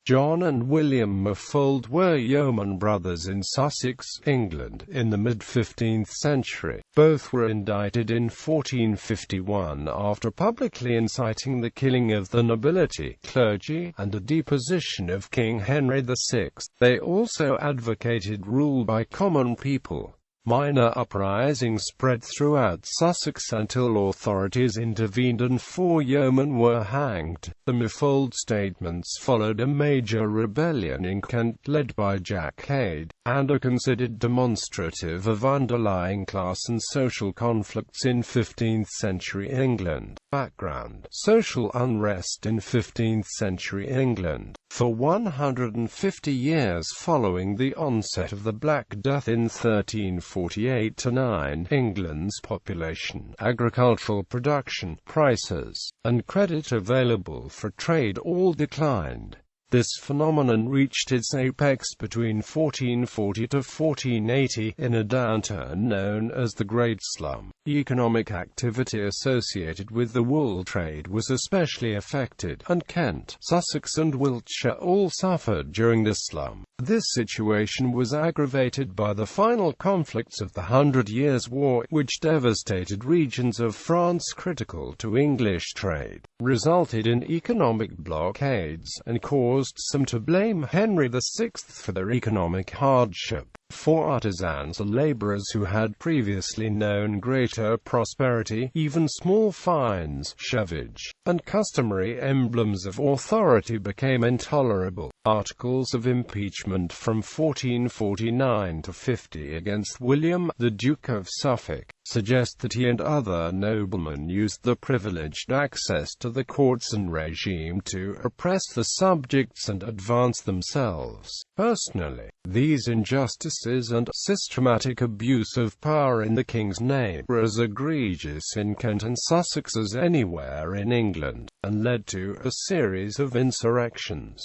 John and William Merfold were yeoman brothers in Sussex, England, in the mid-15th century. Both were indicted in 1451 after publicly inciting the killing of the nobility, clergy, and a deposition of King Henry VI. They also advocated rule by common people. Minor uprisings spread throughout Sussex until authorities intervened and 4 yeomen were hanged. The Merfold statements followed a major rebellion in Kent led by Jack Cade, and are considered demonstrative of underlying class and social conflicts in 15th-century England. Background: social unrest in 15th-century England. For 150 years following the onset of the Black Death in 1348–9, England's population, agricultural production, prices, and credit available for trade all declined. This phenomenon reached its apex between 1440 to 1480, in a downturn known as the Great Slum. Economic activity associated with the wool trade was especially affected, and Kent, Sussex and Wiltshire all suffered during this slum. This situation was aggravated by the final conflicts of the 100 Years' War, which devastated regions of France critical to English trade, resulted in economic blockades, and caused some to blame Henry VI for their economic hardship. For artisans or labourers who had previously known greater prosperity, even small fines, shavage, and customary emblems of authority became intolerable. Articles of impeachment from 1449 to 50 against William, the Duke of Suffolk, suggest that he and other noblemen used the privileged access to the courts and regime to oppress the subjects and advance themselves personally. These injustices and systematic abuse of power in the king's name were as egregious in Kent and Sussex as anywhere in England, and led to a series of insurrections.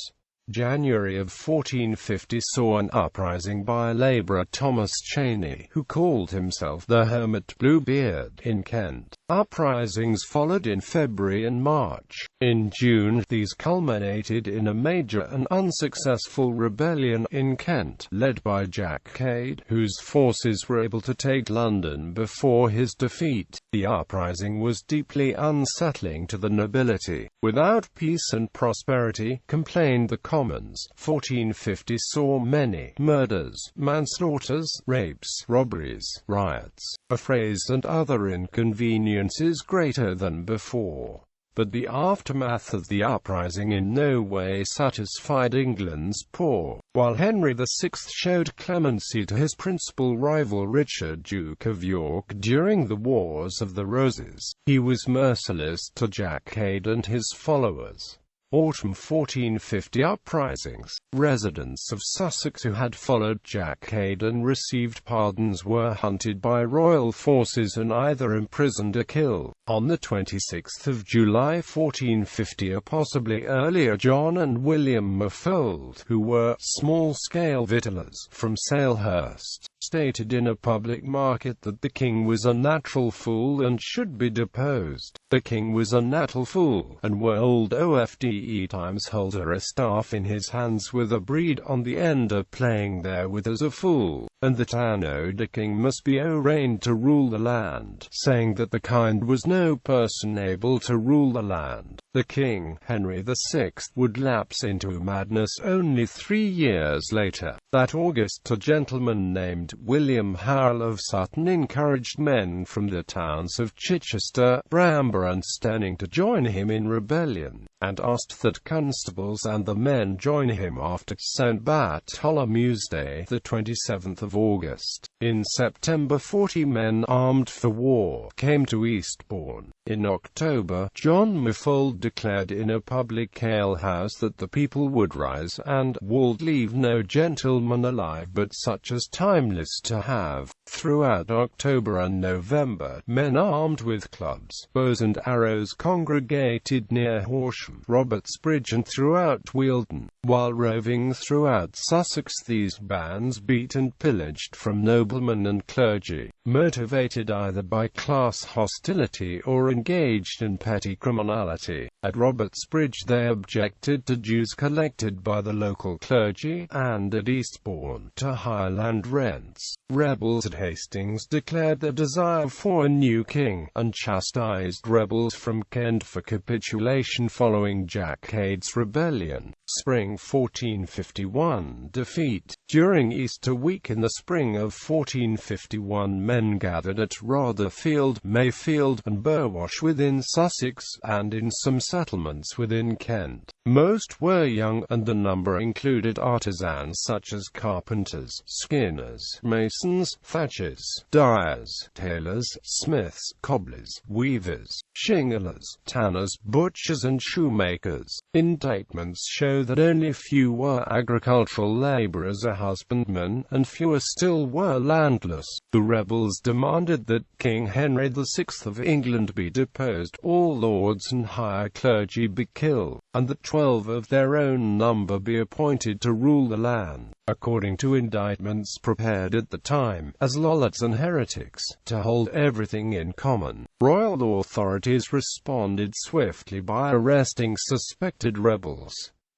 January of 1450 saw an uprising by labourer Thomas Cheney, who called himself the Hermit Bluebeard, in Kent. Uprisings followed in February and March. In June, these culminated in a major and unsuccessful rebellion in Kent, led by Jack Cade, whose forces were able to take London before his defeat. The uprising was deeply unsettling to the nobility. Without peace and prosperity, complained the Commons. 1450 saw many murders, manslaughters, rapes, robberies, riots, affrays and other inconveniences greater than before. But the aftermath of the uprising in no way satisfied England's poor. While Henry VI showed clemency to his principal rival Richard, Duke of York, during the Wars of the Roses, he was merciless to Jack Cade and his followers. Autumn 1450 uprisings. Residents of Sussex who had followed Jack Cade and received pardons were hunted by royal forces and either imprisoned or killed. On the 26th of July 1450, or possibly earlier, John and William Merfold, who were small-scale victuallers from Salehurst, stated in a public market that the king was a natural fool and should be deposed. The king was a natural fool, and were old OFDE times holder a staff in his hands with a brede on the end of playing therewith as a fool, and that anno the king must be arraigned to rule the land, saying that the kind was no person able to rule the land. The king, Henry VI, would lapse into madness only 3 years later. That August, a gentleman named William Howell of Sutton encouraged men from the towns of Chichester, Bramber and Stenning to join him in rebellion, and asked that constables and the men join him after St. Bartholomew's Day, the 27th of August. In September 40 men armed for war came to Eastbourne. In October, John Merfold declared in a public alehouse that the people would rise and would leave no gentleman alive but such as timeless to have. Throughout October and November, men armed with clubs, bows and arrows congregated near Horsham, Robertsbridge and throughout Wealdon. While roving throughout Sussex, these bands beat and pillaged from noblemen and clergy, motivated either by class hostility or engaged in petty criminality. At Robertsbridge they objected to dues collected by the local clergy, and at Eastbourne to higher land rents. Rebels at Hastings declared their desire for a new king, and chastised rebels from Kent for capitulation following Jack Cade's rebellion. Spring 1451 defeat. During Easter week in the spring of 1451, men gathered at Rotherfield, Mayfield, and Burwash within Sussex, and in some settlements within Kent. Most were young, and the number included artisans such as carpenters, skinners, masons, thatchers, dyers, tailors, smiths, cobblers, weavers, shinglers, tanners, butchers, and shoemakers. Indictments show that only few were agricultural labourers or husbandmen, and fewer still were landless. The rebels demanded that King Henry VI of England be deposed, all lords and higher clergy be killed, and that 12 of their own number be appointed to rule the land, according to indictments prepared at the time, as lollards and heretics, to hold everything in common. Royal authorities responded swiftly by arresting suspected rebels.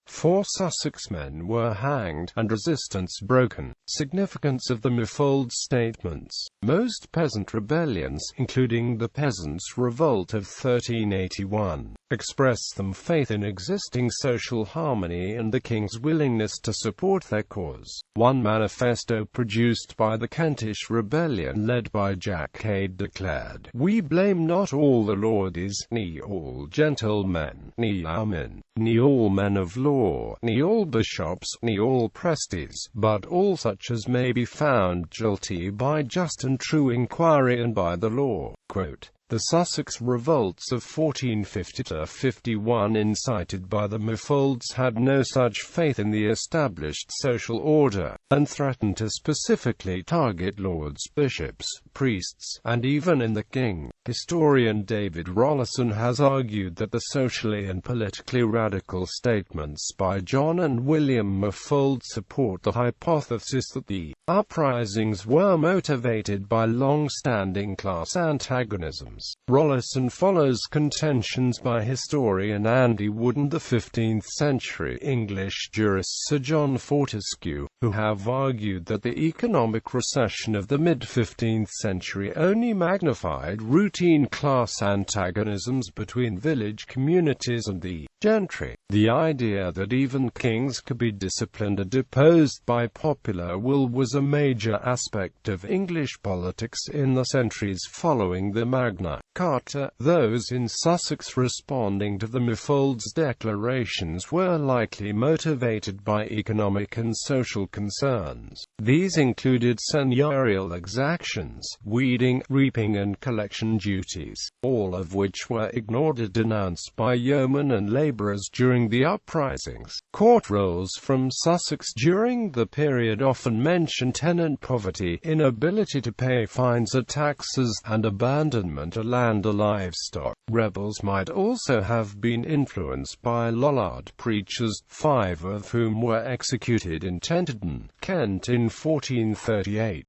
4 Sussex men were hanged, and resistance broken. Significance of the Merfold statements. Most peasant rebellions, including the Peasants' Revolt of 1381, expressed some faith in existing social harmony and the king's willingness to support their cause. One manifesto produced by the Kentish rebellion led by Jack Cade declared, "We blame not all the lordies, ne all gentlemen, ne yeomen, ne all men of law, ne all bishops, ne all presties, but all such as may be found guilty by just and true inquiry and by the law." Quote, the Sussex revolts of 1450–51 incited by the Merfolds had no such faith in the established social order, and threatened to specifically target lords, bishops, priests, and even in the king. Historian David Rollison has argued that the socially and politically radical statements by John and William Merfold support the hypothesis that the uprisings were motivated by long-standing class antagonisms. Rollison follows contentions by historian Andy Wood and the 15th-century English jurist Sir John Fortescue, who have argued that the economic recession of the mid-15th century only magnified routine class antagonisms between village communities and the gentry. The idea that even kings could be disciplined and deposed by popular will was a major aspect of English politics in the centuries following the Magna Carta. Those in Sussex responding to the Merfolds' declarations were likely motivated by economic and social concerns. These included seigneurial exactions, weeding, reaping and collection duties, all of which were ignored or denounced by yeomen and labourers during the uprisings. Court rolls from Sussex during the period often mention tenant poverty, inability to pay fines or taxes, and abandonment of land or livestock. Rebels might also have been influenced by Lollard preachers, 5 of whom were executed in Tenterden, Kent in 1438.